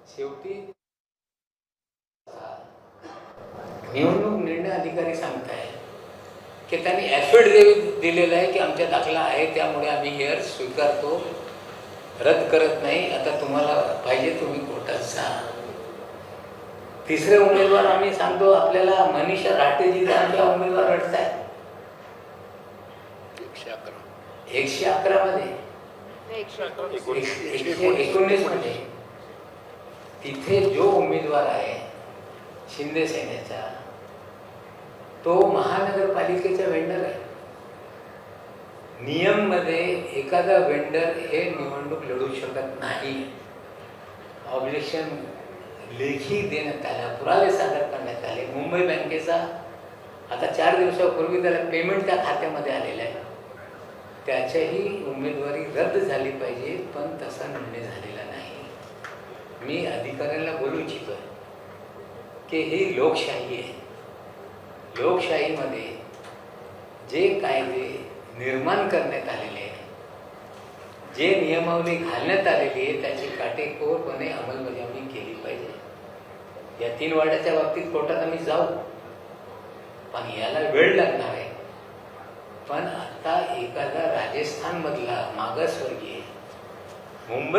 शेवटी निवडणूक निर्णय अधिकारी सांगताय की त्यांनी ॲफिडेव्हिट दिलेलं आहे की आमच्या दाखला आहे, त्यामुळे आम्ही हेअर स्वीकारतो, रद्द करत नाही. आता तुम्हाला पाहिजे तुम्ही कोर्टात जा. तिसरे उमेदवार आम्ही सांगतो आपल्याला मनीषा राटेजी आमच्या उमेदवार अडत आहे 111 मध्ये 119 मध्ये. तिथे जो उमेदवार आहे शिंदे सेनेचा तो महानगरपालिकेचा वेंडर आहे. नियम मध्ये एखादा वेंडर हे निवडणूक लढू शकत नाही. ऑब्जेक्शन लेखी देण्यात आला, पुरावे सादर करण्यात आले. मुंबई बँकेचा आता 4 दिवसापूर्वी त्याला पेमेंट त्या खात्यामध्ये आलेलं आहे. त्याच्याही उमेदवारी रद्द झाली पाहिजे, पण तसा निर्णय झालेला नाही. मी अधिकाऱ्यांना बोलू इच्छितो की ही लोकशाही आहे. लोकशाहीमध्ये जे कायदे निर्माण करण्यात आलेले आहे, जे नियमावली घालण्यात आलेली आहे, त्याची काटेकोरपणे अंमलबजावणी केली पाहिजे. या 3 वाड्याच्या बाबतीत कोर्टात आम्ही जाऊ, पण याला वेळ लागणार आहे. पण आता एखादा राजस्थानमधला मागासवर्गीय मुंबई